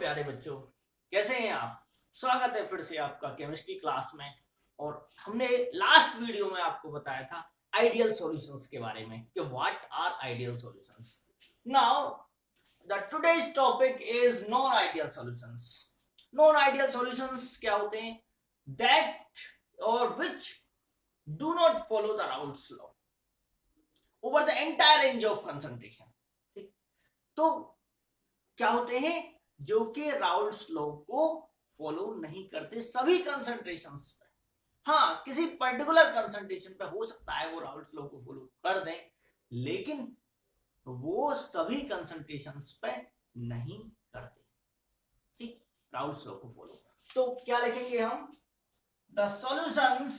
प्यारे बच्चों, कैसे हैं आप। स्वागत है फिर से आपका केमिस्ट्री क्लास में। और हमने लास्ट वीडियो में आपको बताया था आइडियल सॉल्यूशंस के बारे में कि what are ideal solutions. Now the today's topic is non ideal solutions. Non ideal solutions क्या होते हैं? दैट और which do not follow the Raoult's law over the entire range of concentration. तो क्या होते हैं? जो कि राउल्स लॉ को फॉलो नहीं करते सभी कंसंट्रेशंस पे। हाँ, किसी पर्टिकुलर कंसंट्रेशन पे हो सकता है वो राउल्स लॉ को फॉलो कर दें, लेकिन वो सभी कंसंट्रेशंस पे नहीं करते। ठीक, राउल्स लॉ को फॉलो। तो क्या लिखेंगे हम? द सॉल्यूशंस,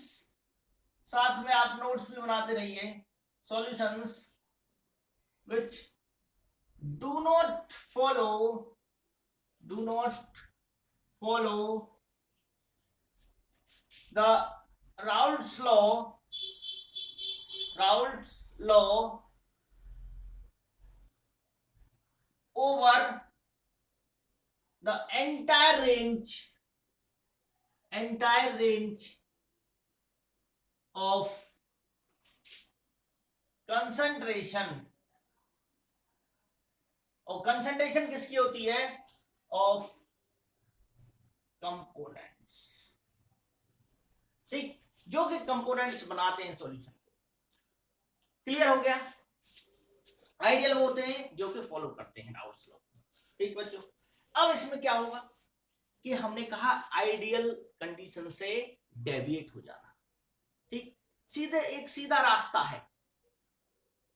साथ में आप नोट्स भी बनाते रहिए। Solutions which do not follow the Raoult's law over the entire range of concentration। और कंसंट्रेशन किसकी होती है? Of components. ठीक, जो कि कंपोनेंट्स बनाते हैं सॉल्यूशन। क्लियर हो गया? आइडियल वो होते हैं जो कि फॉलो करते हैं राउल्स लॉ। ठीक बच्चों, अब इसमें क्या होगा कि हमने कहा आइडियल कंडीशन से डेविएट हो जाना। ठीक, सीधे एक सीधा रास्ता है,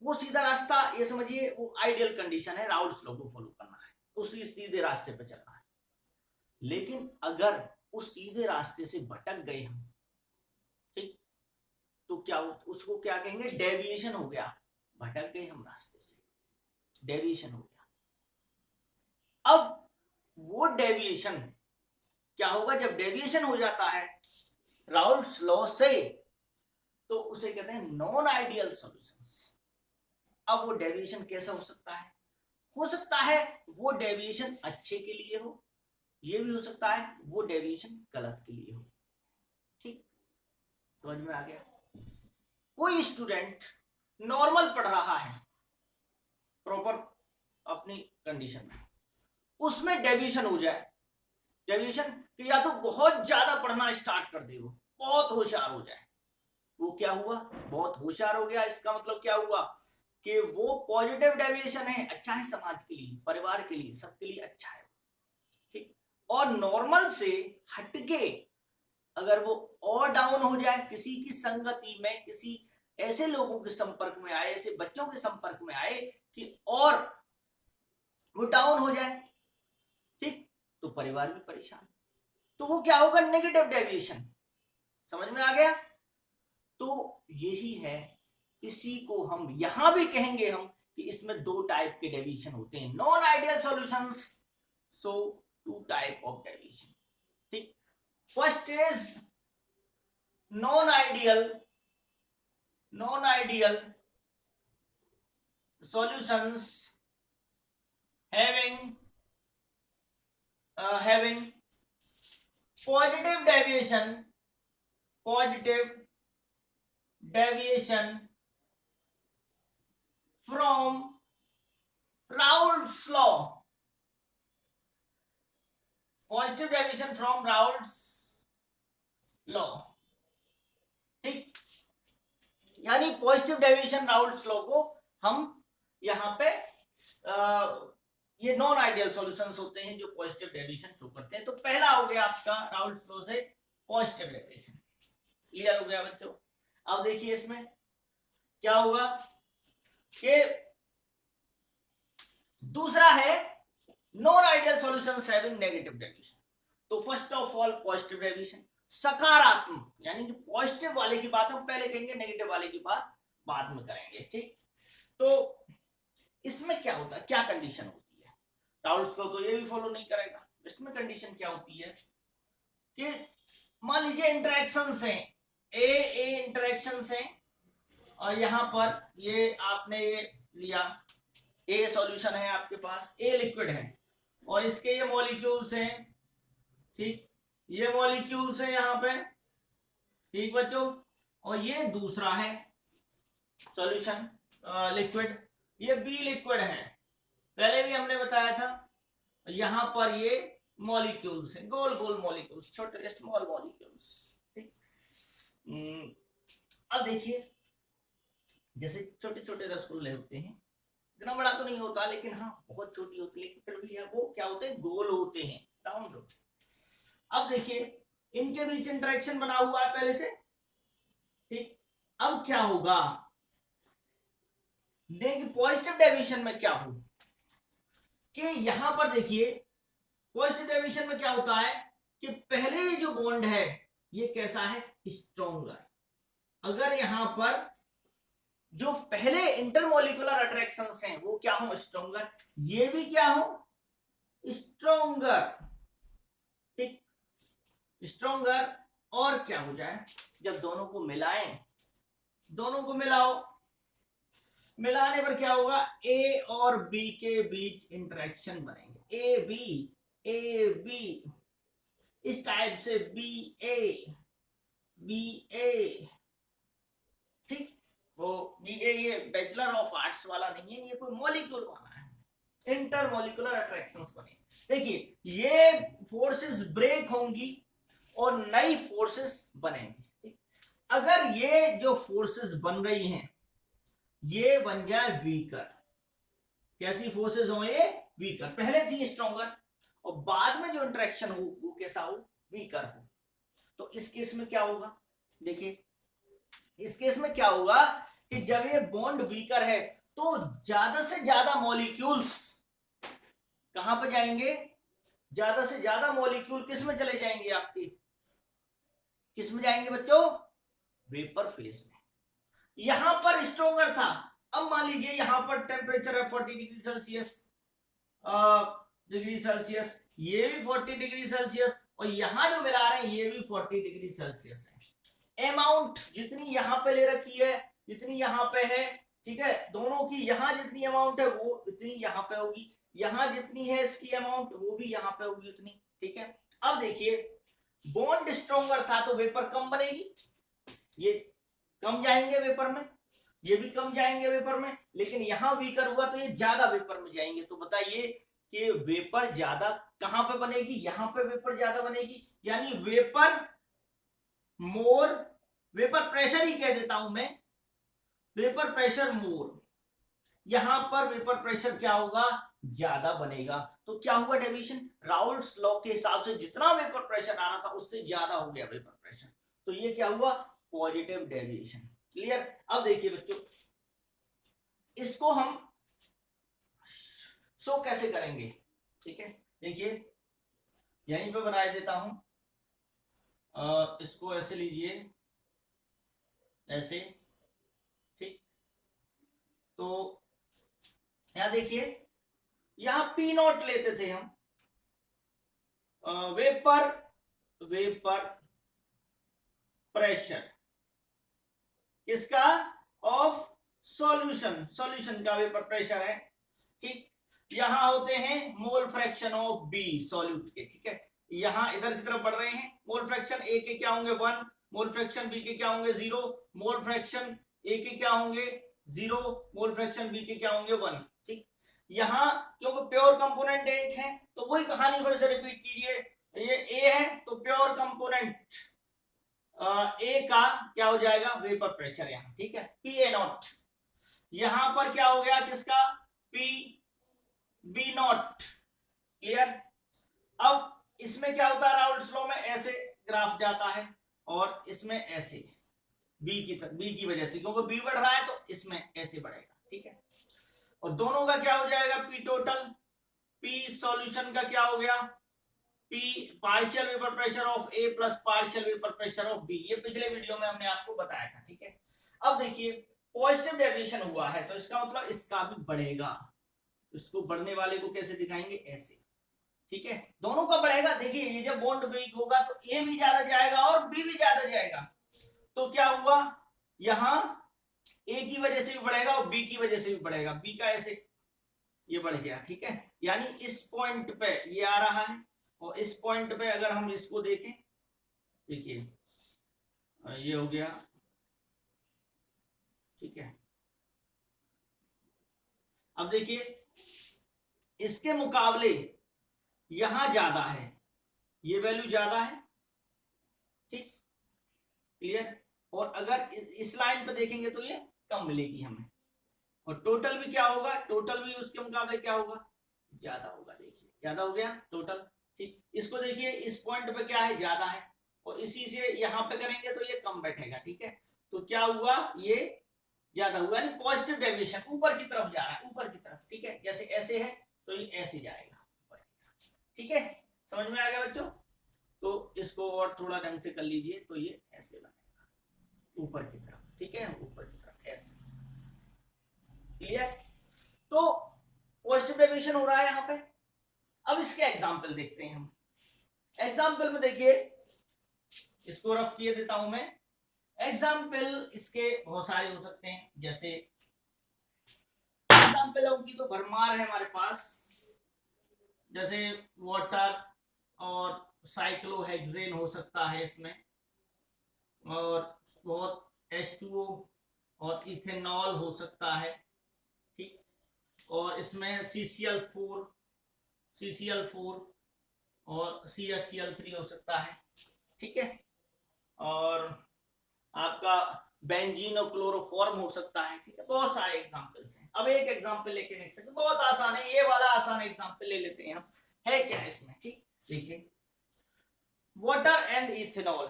वो सीधा रास्ता ये समझिए वो आइडियल कंडीशन है, राउल्स लॉ को फॉलो करना है, उसी सीधे रास्ते पे चलना है। लेकिन अगर उस सीधे रास्ते से भटक गए हम, ठीक, तो क्या उसको क्या कहेंगे? डेविएशन हो गया। भटक गए हम रास्ते से, डेविएशन हो गया। अब वो डेविएशन क्या होगा? जब डेविएशन हो जाता है राउल्स लॉ से, तो उसे कहते हैं नॉन आइडियल सॉल्यूशंस। अब वो डेविएशन कैसा हो सकता है? हो सकता है वो डेविएशन अच्छे के लिए हो, ये भी हो सकता है वो डेविएशन गलत के लिए हो। ठीक, समझ में आ गया? कोई स्टूडेंट नॉर्मल पढ़ रहा है प्रॉपर अपनी कंडीशन में, उसमें डेविएशन हो जाए, डेविएशन कि या तो बहुत ज्यादा पढ़ना स्टार्ट कर दे, वो बहुत होशियार हो जाए। वो क्या हुआ? बहुत होशियार हो गया। इसका मतलब क्या हुआ कि वो पॉजिटिव डेविएशन है, अच्छा है समाज के लिए, परिवार के लिए, सबके लिए अच्छा है। ठीक, और नॉर्मल से हटके अगर वो और डाउन हो जाए, किसी की संगति में, किसी ऐसे लोगों के संपर्क में आए, ऐसे बच्चों के संपर्क में आए कि और वो डाउन हो जाए, ठीक, तो परिवार भी परेशान। तो वो क्या होगा? Negative deviation. समझ में आ गया? तो यही है, इसी को हम यहां भी कहेंगे हम कि इसमें दो टाइप के डेविएशन होते हैं, non ideal solutions. So two type of deviation. ठीक, first is non ideal solutions having positive deviation from Raoult's law। Positive deviation from Raoult's law. ठीक, यानी पॉजिटिव डेविएशन राउल्ट्स लॉ को हम यहां पे ये नॉन आइडियल सॉल्यूशंस होते हैं जो पॉजिटिव डेविएशन शो करते हैं। तो पहला हो गया आपका राउल्ट्स लॉ से पॉजिटिव डेविएशन। क्लियर हो गया बच्चों? अब देखिए इसमें क्या होगा कि दूसरा है non ideal solutions having negative deviation. तो first of all positive deviation, सकारात्मक, यानी जो पॉजिटिव वाले की बात हम पहले कहेंगे, नेगेटिव वाले की बात बाद में करेंगे। ठीक, तो इसमें क्या होता है, क्या कंडीशन होती है? राउल्ट्स लॉ तो ये भी फॉलो नहीं करेगा। इसमें कंडीशन क्या होती है कि मान लीजिए इंटरेक्शंस हैं, ए इंटरेक्शंस हैं, और यहां पर ये आपने ये लिया, ए सॉल्यूशन है आपके पास, ए लिक्विड है, और इसके ये मॉलिक्यूल्स हैं, ठीक, ये मॉलिक्यूल्स हैं यहाँ पे, ठीक बच्चों, और ये दूसरा है सॉल्यूशन लिक्विड, ये बी लिक्विड है, पहले भी हमने बताया था। यहां पर ये मॉलिक्यूल्स हैं, गोल गोल मॉलिक्यूल्स, छोटे स्मॉल मॉलिक्यूल्स, ठीक। अब देखिए जैसे छोटे छोटे रसगुल्ले होते हैं, इतना बड़ा तो नहीं होता लेकिन हाँ बहुत छोटी होती है, लेकिन फिर भी वो क्या होते हैं, गोल होते हैं, राउंड होते हैं। अब देखिए इनके बीच इंटरेक्शन बना हुआ है पहले से, ठीक। अब क्या होगा, देखिए पॉजिटिव डेविएशन में क्या हो कि यहां पर देखिए पॉजिटिव डेविएशन में क्या होता है कि पहले जो बॉन्ड है ये कैसा है, स्ट्रॉन्गर। अगर यहां पर जो पहले इंटरमोलिकुलर अट्रैक्शंस हैं वो क्या हो, स्ट्रॉन्गर, ये भी क्या हो, स्ट्रॉन्गर, ठीक, स्ट्रॉन्गर। और क्या हो जाए, जब दोनों को मिलाएं, दोनों को मिलाओ, मिलाने पर क्या होगा, ए और बी के बीच इंटरेक्शन बनेंगे, ए बी, इस टाइप से बी ए, ठीक। वो बी ए ये बैचलर ऑफ आर्ट्स वाला नहीं है, ये कोई मॉलिक्यूल वाला है, इंटरमोलिकुलर अट्रैक्शंस बने। देखिए ये फोर्सेस ब्रेक होंगी और नई फोर्सेस बनेंगी। अगर ये जो फोर्सेस बन रही हैं ये बन जाए वीकर, कैसी फोर्सेस हो ये, वीकर, पहले थी स्ट्रॉन्गर और बाद में जो इंटरेक्शन हो वो कैसा हो, वीकर हो। तो इस केस में क्या होगा, देखिए इस केस में क्या होगा कि जब ये बॉन्ड वीकर है तो ज्यादा से ज्यादा मॉलिक्यूल्स कहां पर जाएंगे, ज्यादा से ज्यादा मॉलिक्यूल किस में चले जाएंगे, आपके किस में जाएंगे बच्चों, वेपर फेज में। यहां पर स्ट्रॉन्गर था, अब मान लीजिए यहां पर टेम्परेचर है 40 डिग्री सेल्सियस, ये भी 40 डिग्री सेल्सियस, और यहां जो मिला रहे हैं ये भी 40 डिग्री सेल्सियस है। अमाउंट जितनी यहां पे ले रखी है, जितनी यहां पे है, ठीक है, दोनों की यहां जितनी अमाउंट है वो इतनी यहां पे होगी, यहां जितनी है इसकी अमाउंट वो भी यहां पे होगी उतनी, ठीक है। अब देखिए बॉन्ड स्ट्रॉन्गर था तो वेपर कम बनेगी, ये कम जाएंगे वेपर में, ये भी कम जाएंगे वेपर में, लेकिन यहां वीकर हुआ तो ये ज्यादा वेपर में जाएंगे। तो बताइए कि वेपर ज्यादा कहां पे बनेगी, यहां पे वेपर ज्यादा बनेगी, यानी वेपर मोर, वेपर प्रेशर ही कह देता हूं मैं, वेपर प्रेशर मोर, यहां पर वेपर प्रेशर क्या होगा, ज्यादा बनेगा। तो क्या हुआ डेविएशन, राउल्ट्स लॉ के हिसाब से जितना वेपर प्रेशर आ रहा था उससे ज्यादा हो गया वेपर प्रेशर, तो ये क्या हुआ, पॉजिटिव डेविएशन। क्लियर। अब देखिए बच्चों इसको हम शो कैसे करेंगे, ठीक है, देखिए यहीं पे बना देता हूं, इसको ऐसे लीजिए, ऐसे, ठीक। तो यहां देखिए यहां पी नॉट लेते थे हम, वेपर प्रेशर किसका, ऑफ सॉल्यूशन का वेपर प्रेशर है, ठीक। यहां होते हैं mole fraction of B solute के, ठीक है, यहां इधर की तरफ बढ़ रहे हैं, मोल फ्रैक्शन ए के क्या होंगे 1, मोल फ्रैक्शन बी के क्या होंगे 0, मोल फ्रैक्शन ए के क्या होंगे 0, मोल फ्रैक्शन बी के क्या होंगे 1, ठीक। यहां क्योंकि प्योर कंपोनेंट एक है तो वही कहानी फिर से रिपीट कीजिए, ये ए है तो प्योर कंपोनेंट ए का क्या हो जाएगा, वेपर प्रेशर यहां, ठीक है, पी ए नॉट, यहां पर क्या हो गया किसका, पी बी नॉट। क्लियर। अब इसमें क्या होता है, राउल्ट्स लॉ में ऐसे ग्राफ जाता है और इसमें ऐसे बी की वजह से, क्योंकि बी बढ़ रहा है तो इसमें ऐसे बढ़ेगा, ठीक है, और दोनों का क्या हो जाएगा, पी टोटल, पी सॉल्यूशन का क्या हो गया, P partial vapour pressure of A plus partial vapour pressure of B, ये पिछले वीडियो में हमने आपको बताया था, ठीक है। अब देखिए पॉजिटिव डेविएशन हुआ है तो इसका मतलब इसका भी बढ़ेगा, इसको बढ़ने वाले को कैसे दिखाएंगे, ऐसे, ठीक है, दोनों का बढ़ेगा। देखिए ये जब बॉन्ड वीक होगा तो ए भी ज्यादा जाएगा और बी भी ज्यादा जाएगा, तो क्या हुआ, यहां ए की वजह से भी बढ़ेगा और बी की वजह से भी बढ़ेगा, बी का ऐसे ये बढ़ गया, ठीक है, यानी इस पॉइंट पे ये आ रहा है, और इस पॉइंट पे अगर हम इसको देखें, देखिए ये हो गया, ठीक है। अब देखिए इसके मुकाबले यहां ज्यादा है, ये वैल्यू ज्यादा है, ठीक, क्लियर। और अगर इस लाइन पे देखेंगे तो ये कम मिलेगी हमें, और टोटल भी क्या होगा, टोटल भी उसके मुकाबले क्या होगा, ज्यादा होगा। देखिए ज्यादा हो गया टोटल, ठीक। इसको देखिए इस पॉइंट पे क्या है, ज्यादा है, और इसी से यहाँ पे करेंगे तो ये कम बैठेगा, ठीक है। तो क्या हुआ, ये ज्यादा हुआ, यानी पॉजिटिव डेविएशन ऊपर की तरफ जा रहा है, ऊपर की तरफ, ठीक है। जैसे ऐसे है तो ये ऐसे जाएगा ऊपर की तरफ, ठीक है। समझ में आ गया बच्चों? तो इसको और थोड़ा ढंग से कर लीजिए, तो ये ऐसे बनेगा ऊपर की तरफ, ठीक है, ऊपर की तरफ ऐसे, क्लियर। तो पॉजिटिव डेविएशन हो रहा है यहाँ पे। अब इसके एग्जाम्पल देखते हैं हम। एग्जाम्पल में देखिए, इसको रफ किए देता हूं मैं। एग्जाम्पल इसके बहुत सारे हो सकते हैं, जैसे एग्जाम्पलों की तो भरमार है हमारे पास, जैसे वाटर और साइक्लोहेक्सेन हो सकता है इसमें, और बहुत H2O और इथेनॉल हो सकता है, ठीक। और इसमें CCl4 और CaCl3 हो सकता है, ठीक है। और आपका बेंजीन और क्लोरोफॉर्म हो सकता है, ठीक है। बहुत सारे एग्जांपल्स हैं। अब एक एग्जांपल लेके देख सकते, बहुत आसान है, ये वाला आसान एग्जांपल ले लेते हैं हम। है क्या इसमें, ठीक, देखिए वाटर एंड इथेनॉल।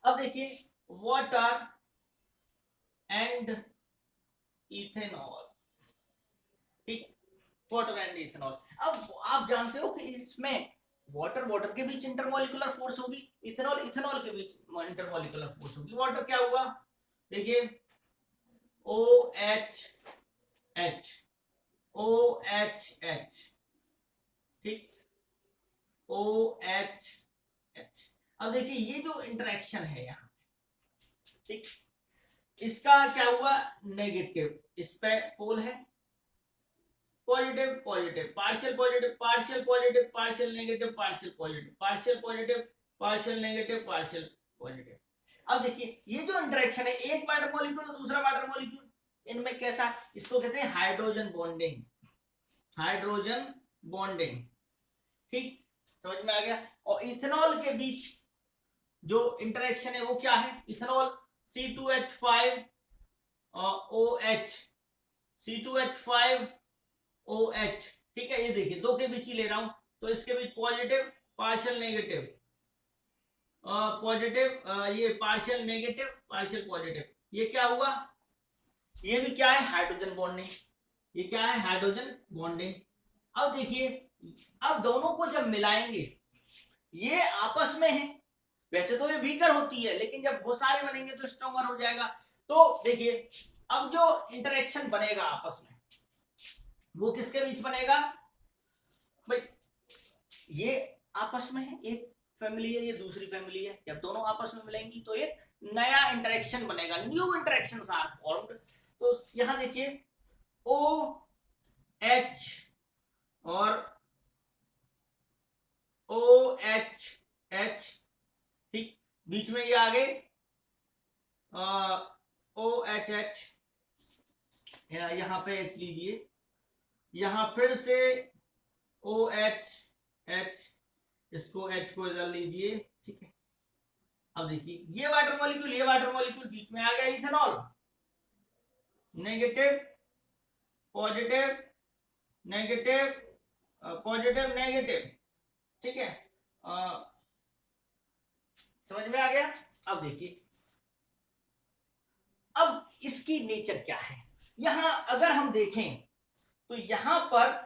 अब देखिए वाटर एंड इथेनॉल, ठीक, वाटर एंड इथेनॉल। अब आप जानते हो कि इसमें वाटर के बीच इंटरमोलिकुलर फोर्स होगी, इथेनॉल के बीच इंटरमोलिकुलर फोर्स होगी। वाटर क्या होगा, देखिए OH, ठीक, OH। अब देखिए ये जो इंटरेक्शन है यहाँ, ठीक, इसका क्या हुआ, नेगेटिव, इस पे पोल है positive positive, partial positive partial positive, partial negative partial positive, partial positive partial negative partial positive. अब देखिए ये जो इंटरेक्शन है, एक वाटर मॉलिक्यूल और दूसरा वाटर मॉलिक्यूल, इनमें कैसा, इसको कहते हैं हाइड्रोजन बॉन्डिंग, हाइड्रोजन बॉन्डिंग, ठीक, समझ में आ गया। और इथेनॉल के बीच जो इंटरेक्शन है वो क्या है, ethanol C2H5 OH, C2H5 OH, ठीक है। ये देखिए दो के बीच ही ले रहा हूं, तो इसके बीच पॉजिटिव पार्शियल नेगेटिव, पॉजिटिव ये पार्शियल नेगेटिव पार्शियल पॉजिटिव, ये क्या हुआ, ये भी क्या है, हाइड्रोजन बॉन्डिंग, ये क्या है, हाइड्रोजन बॉन्डिंग। अब देखिए, अब दोनों को जब मिलाएंगे, ये आपस में है, वैसे तो ये वीकर होती है, लेकिन जब बहुत सारे बनेंगे तो स्ट्रॉन्गर हो जाएगा। तो देखिए अब जो इंटरेक्शन बनेगा आपस में, वो किसके बीच बनेगा भाई, ये आपस में है, एक फैमिली है, ये दूसरी फैमिली है, जब दोनों आपस में मिलेंगी तो एक नया इंटरेक्शन बनेगा, न्यू इंटरेक्शंस आर फॉर्म्ड। तो यहां देखिए OH और OHH, ठीक, बीच में ये आ गए OHH, यहां पे H लीजिए, यहां फिर से OHH, इसको H को इधर लीजिए, ठीक है। अब देखिए ये वाटर मॉलिक्यूल बीच में आ गया, ethanol, negative positive negative positive negative, ठीक है। समझ में आ गया। अब देखिए अब इसकी नेचर क्या है, यहां अगर हम देखें तो यहां पर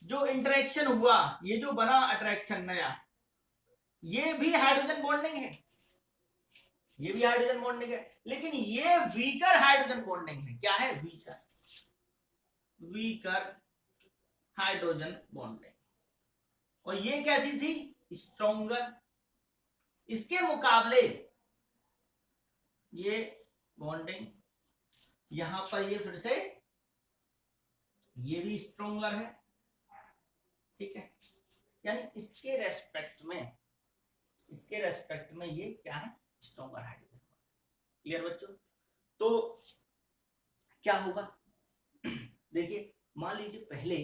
जो इंटरेक्शन हुआ, ये जो बना अट्रैक्शन नया, ये भी हाइड्रोजन बॉन्डिंग है, ये भी हाइड्रोजन बॉन्डिंग है, लेकिन ये वीकर हाइड्रोजन बॉन्डिंग है। क्या है, वीकर हाइड्रोजन बॉन्डिंग। और ये कैसी थी, स्ट्रॉन्गर। इसके मुकाबले ये बॉन्डिंग, यहां पर ये फिर से ये भी स्ट्रॉन्गर है, ठीक है, यानी इसके रेस्पेक्ट में ये क्या है, स्ट्रॉन्गर हाइड्रोजन। क्लियर बच्चों? तो क्या होगा, देखिए मान लीजिए पहले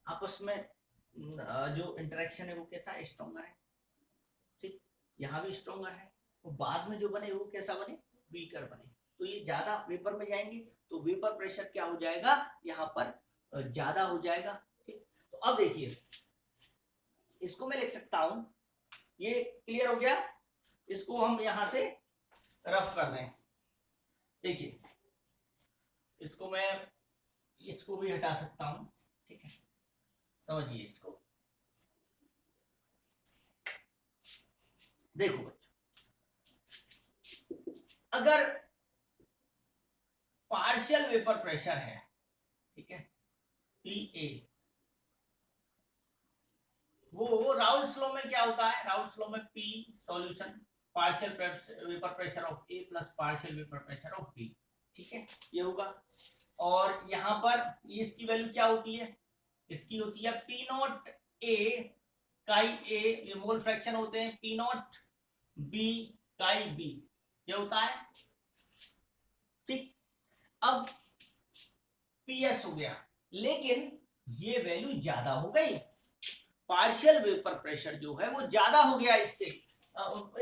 आपस में जो इंटरेक्शन है वो कैसा है, स्ट्रॉन्गर है, ठीक, यहाँ भी स्ट्रॉन्गर है, वो बाद में जो बने वो कैसा बने, वीकर बने। तो ये ज्यादा वेपर में जाएंगे तो वेपर प्रेशर क्या हो जाएगा, यहाँ पर ज्यादा हो जाएगा। ठीक, तो अब देखिए इसको मैं लिख सकता हूं, ये क्लियर हो गया, इसको हम यहां से रफ कर दें। देखिए इसको मैं, इसको भी हटा सकता हूं, ठीक है, समझिए इसको। देखो बच्चों, अगर पार्शियल वेपर प्रेशर है, ठीक है, पीए, वो राउल्स लॉ में क्या होता है, राउल्स लॉ में P solution partial vapour pressure of A plus partial vapour pressure of B, ठीक है, ये होगा। और यहां पर इसकी वैल्यू क्या होती है, इसकी होती है पी नॉट ए काई ए, ये मोल फ्रैक्शन होते हैं, पी नॉट बी काई बी, ये होता है। ठीक, अब पीएस हो गया, लेकिन ये वैल्यू ज्यादा हो गई, पार्शियल वेपर प्रेशर जो है वो ज्यादा हो गया इससे।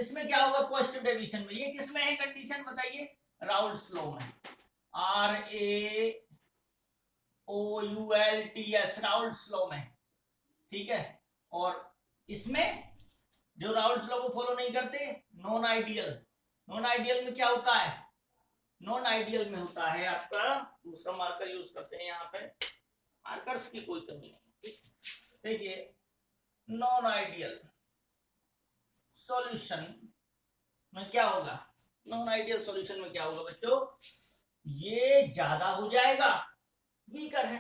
इसमें क्या होगा, पॉजिटिव डेविएशन में। ये किसमें है कंडीशन बताइए, राउल्स लॉ में, RAOULTS राउल्स लॉ में, ठीक है। और इसमें जो राउल्स लॉ को फॉलो नहीं करते, नॉन आइडियल, नॉन आइडियल में क्या होता है, नॉन आइडियल में होता है आपका दूसरा मार्कर यूज करते हैं, यहाँ पे मार्कर्स की कोई कमी नहीं। देखिए नॉन आइडियल सॉल्यूशन में क्या होगा, नॉन आइडियल सॉल्यूशन में क्या होगा बच्चों, ये ज्यादा हो जाएगा, वीकर है,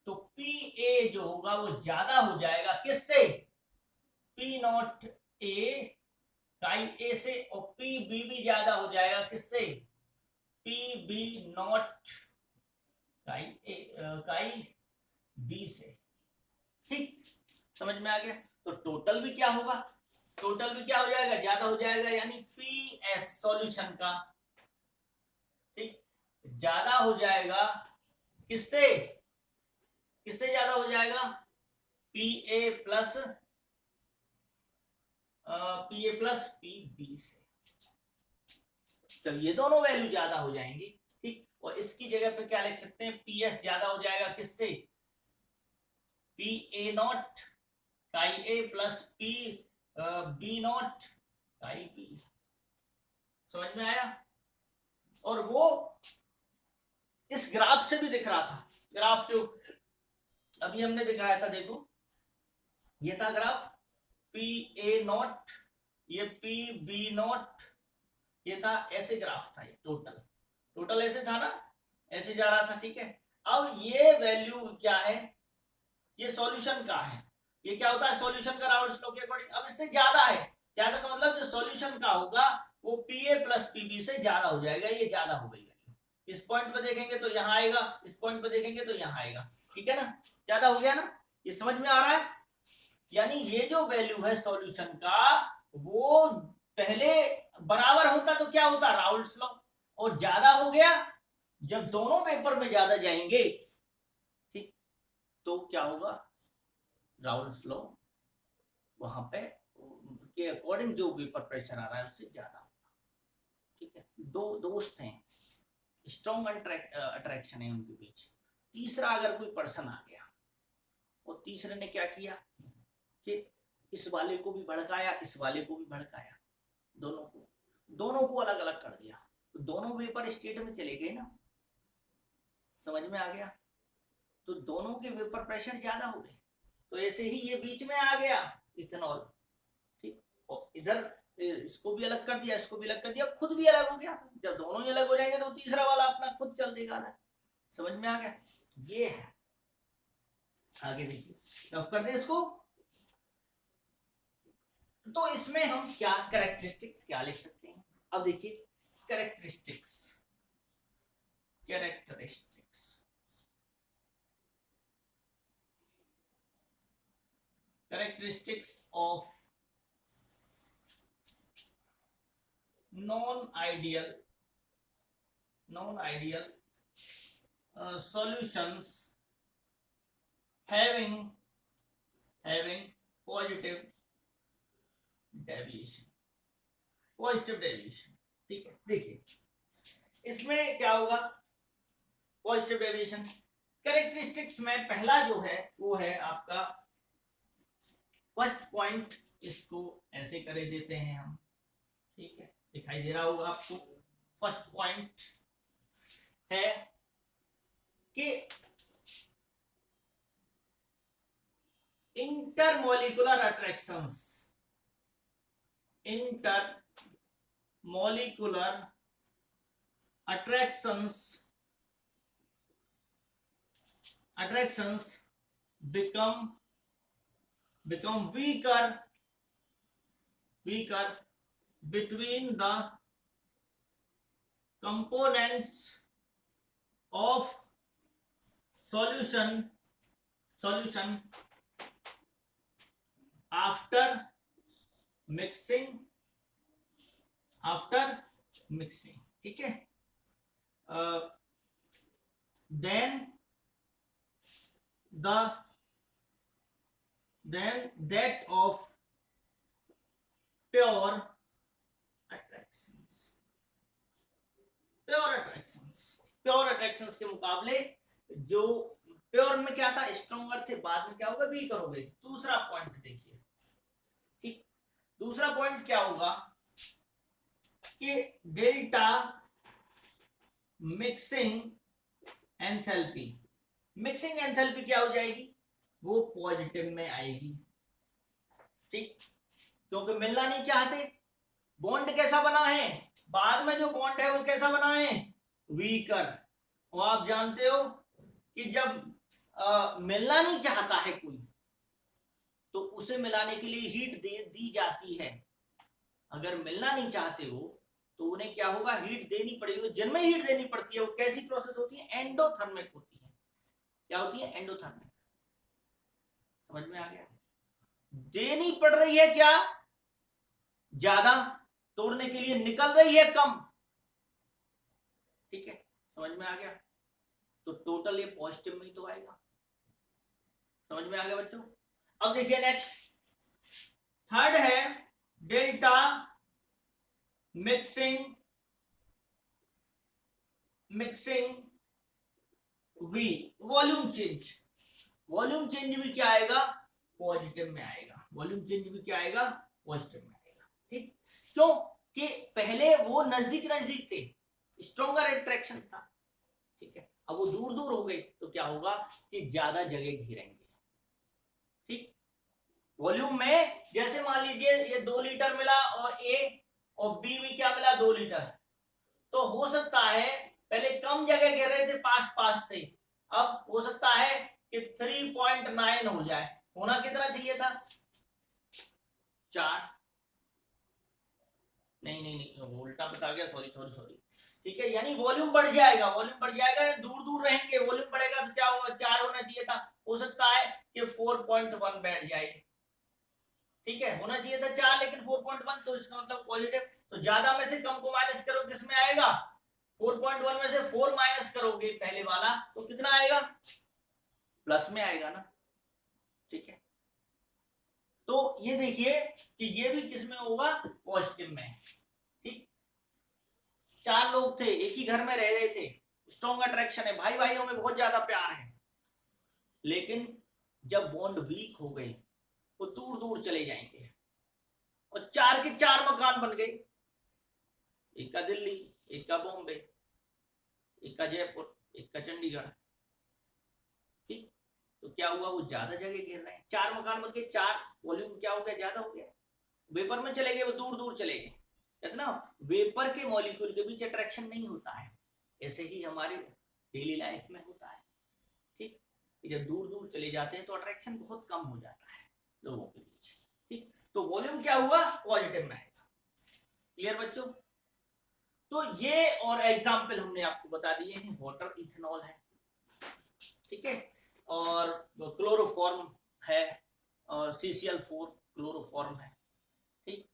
तो पी ए जो होगा वो ज्यादा हो जाएगा किससे, पी नॉट ए काई ए से, और पी बी भी ज्यादा हो जाएगा किससे, पी बी नॉट काई बी से। ठीक, समझ में आ गया? तो टोटल भी क्या होगा, टोटल भी क्या हो जाएगा, ज्यादा हो जाएगा, यानी पी एस सॉल्यूशन का, ठीक, ज्यादा हो जाएगा किससे, किससे ज्यादा हो जाएगा, P A plus P B से। तो ये दोनों वैल्यू ज्यादा हो जाएंगी, ठीक, और इसकी जगह पे क्या लिख सकते हैं, पी एस ज्यादा हो जाएगा किससे, पी ए नॉट काई ए प्लस पी बी नॉट काई बी। समझ में आया? और वो इस ग्राफ से भी दिख रहा था, ग्राफ जो अभी हमने दिखाया था, देखो ये था ग्राफ, पी ए नॉट, ये पी बी नॉट, ये था, ऐसे ग्राफ था, ये टोटल ऐसे था ना, ऐसे जा रहा था, ठीक है। अब ये वैल्यू क्या है, ये सॉल्यूशन का है, ये क्या होता है, सॉल्यूशन का राउल्स लॉ के अकॉर्डिंग। अब इससे ज्यादा है, ज्यादा का मतलब जो सॉल्यूशन का होगा वो पी ए प्लस पीबी से ज्यादा हो जाएगा, ये ज्यादा हो गई वैल्यू, इस पॉइंट पे देखेंगे तो यहाँ आएगा, इस पॉइंट पे देखेंगे तो यहाँ आएगा, ठीक है ना, ज्यादा हो गया ना, ये समझ में आ रहा है? यानी ये जो वैल्यू है सॉल्यूशन का, वो पहले बराबर होता तो क्या होता, राउल्स लॉ, और ज्यादा हो गया जब दोनों पेपर में ज्यादा जाएंगे, ठीक, तो क्या होगा, राउल्स लॉ वहां पे के अकॉर्डिंग जो वेपर प्रेशर आ रहा है उससे ज्यादा होगा, ठीक है। दो दोस्त हैं, स्ट्रॉन्ग अट्रैक्शन है उनके बीच, तीसरा अगर कोई पर्सन आ गया और तीसरे ने क्या किया कि इस वाले को भी भड़काया, इस वाले को भी भड़काया, दोनों को अलग अलग कर दिया, तो दोनों वेपर स्टेट में चले गए ना, समझ में आ गया? तो दोनों के वेपर प्रेशर ज्यादा हो गए, तो ऐसे ही ये बीच में आ गया इथेनॉल, ठीक, और इधर इसको भी अलग कर दिया, इसको भी अलग कर दिया, खुद भी अलग हो गया। जब दोनों ही अलग हो जाएंगे तो तीसरा वाला अपना खुद चल देगा ना, समझ में आ गया? ये है, आगे देखिए, अब कर दे इसको। तो इसमें हम क्या कैरेक्टरिस्टिक्स क्या लिख सकते हैं, अब देखिए characteristics characteristics of non-ideal solutions having positive deviation। ठीक है, देखिए इसमें क्या होगा, पॉजिटिव डेविएशन। कैरेक्टरिस्टिक्स में पहला जो है वो है आपका फर्स्ट पॉइंट, इसको ऐसे कर देते हैं हम, ठीक है, दिखाई दे रहा होगा आपको। फर्स्ट पॉइंट है कि intermolecular attractions become weaker between the components of solution after mixing, ठीक है। then that of pure attractions के मुकाबले जो प्योर में क्या था, स्ट्रॉन्गर थे, बाद में क्या होगा, वीकर हो गए। दूसरा पॉइंट देखिए, ठीक, दूसरा पॉइंट क्या होगा कि डेल्टा मिक्सिंग एंथैल्पी क्या हो जाएगी, वो पॉजिटिव में आएगी, ठीक, क्योंकि मिलना नहीं चाहते। बॉन्ड कैसा बना है, बाद में जो बॉन्ड है वो कैसा बना है, वीकर। और आप जानते हो कि जब मिलना नहीं चाहता है कोई, तो उसे मिलाने के लिए हीट दी जाती है। अगर मिलना नहीं चाहते हो तो उन्हें क्या होगा, हीट देनी पड़ेगी। जिनमें हीट देनी पड़ती है वो कैसी प्रोसेस होती है, एंडोथर्मिक होती है। क्या होती है, एंडोथर्मिक। समझ में आ गया, देनी पड़ रही है क्या, ज्यादा, तोड़ने के लिए निकल रही है कम, ठीक है, समझ में आ गया। तो टोटल ये पॉजिटिव में ही तो आएगा। समझ में आ गया बच्चों। अब देखिए नेक्स्ट, थर्ड है delta mixing V, volume change भी क्या आएगा, पॉजिटिव में आएगा। वॉल्यूम चेंज भी क्या आएगा, पॉजिटिव में आएगा, ठीक। क्यों कि पहले वो नजदीक थे, स्ट्रॉन्गर अट्रैक्शन था, ठीक है। अब वो दूर हो गई तो क्या होगा कि ज्यादा जगह घेरेंगे, ठीक। वॉल्यूम में जैसे मान लीजिए ये 2 लीटर मिला और ए और बी में क्या मिला, 2 लीटर, तो हो सकता है पहले कम जगह घेर रहे थे, पास थे, अब हो सकता है कि 3.9 हो जाए। होना कितना चाहिए था, 4, नहीं उल्टा बता गया, सॉरी, ठीक है। यानी वॉल्यूम बढ़ जाएगा, दूर रहेंगे, वॉल्यूम बढ़ेगा तो क्या होगा, 4 होना चाहिए था, हो सकता है कि 4.1 बैठ जाए, ठीक है। होना चाहिए था 4 लेकिन 4.1, तो इसका मतलब पॉजिटिव। तो ज्यादा में से कम को माइनस करो, किसमें आएगा, 4.1 में से 4 माइनस करोगे पहले वाला तो कितना आएगा, प्लस में आएगा ना, ठीक है। तो ये देखिए कि ये भी किसमें होगा, पॉजिटिव में, ठीक। 4 लोग थे, एक ही घर में रह रहे थे, स्ट्रॉन्ग अट्रैक्शन है, भाई भाइयों में बहुत ज्यादा प्यार है, लेकिन जब बॉन्ड वीक हो गई वो दूर चले जाएंगे और 4 के 4 मकान बन गए, एक का दिल्ली, एक का बॉम्बे, एक का जयपुर, एक का चंडीगढ़, ठीक। तो क्या हुआ, वो ज्यादा जगह घेर रहे हैं, 4 मकान बन गए, 4, वॉल्यूम क्या हो गया, ज्यादा हो गया, वेपर में चले गए, वो दूर चले गए। कहते ना, वेपर के मॉलिक्यूल के बीच अट्रैक्शन नहीं होता है, ऐसे ही हमारे डेली लाइफ में होता है, ठीक। जब दूर चले जाते हैं तो अट्रैक्शन बहुत कम हो जाता है लोगों के बीच, ठीक। तो वॉल्यूम क्या हुआ, पॉजिटिव में आएगा। क्लियर बच्चों। तो ये और एग्जाम्पल हमने आपको बता दिए हैं, वाटर इथेनॉल है, ठीक है, और क्लोरोफॉर्म है, और CCl4 क्लोरोफॉर्म है, ठीक,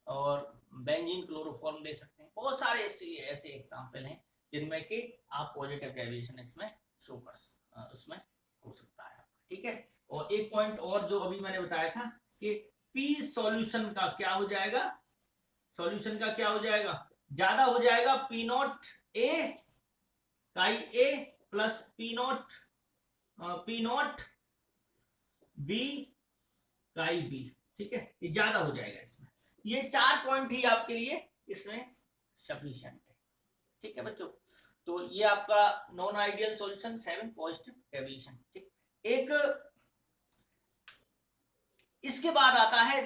और बेंजीन क्लोरोफॉर्म ले सकते हैं। बहुत सारे ऐसे एग्जाम्पल हैं जिनमें कि आप पॉजिटिव डेविएशन इसमें शो कर उसमें हो सकता है, ठीक है। और एक पॉइंट और जो अभी मैंने बताया था कि पी सॉल्यूशन का क्या हो जाएगा, सॉल्यूशन का क्या हो जाएगा, ज्यादा हो जाएगा पी नॉट ए काई ए प्लस पी नॉट बी काई बी, ठीक है, ये ज्यादा हो जाएगा इसमें। ये 4 पॉइंट ही आपके लिए इसमें सफिशिएंट है, ठीक है बच्चों। तो ये आपका non ideal solution 7 positive deviation, ठीक। एक इसके बाद आता है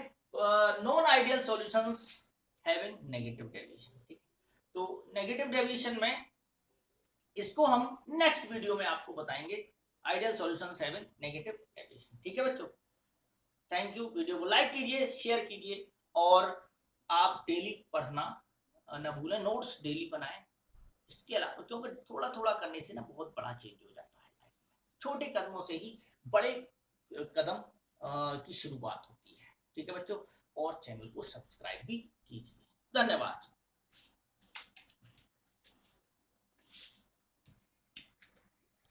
non ideal solutions having negative deviation, ठीक। तो नेगेटिव डेविएशन में इसको हम नेक्स्ट वीडियो में आपको बताएंगे, ideal solutions having negative deviation, ठीक है बच्चों। Thank you. वीडियो को लाइक कीजिए, शेयर कीजिए, और आप डेली पढ़ना ना भूलें, नोट्स डेली बनाएं। इसके अलावा क्योंकि थोड़ा थोड़ा करने से ना बहुत बड़ा चेंज हो जाता है, छोटे कदमों से ही बड़े कदम की शुरुआत होती है, ठीक है बच्चों। और चैनल को सब्सक्राइब भी कीजिए। धन्यवाद।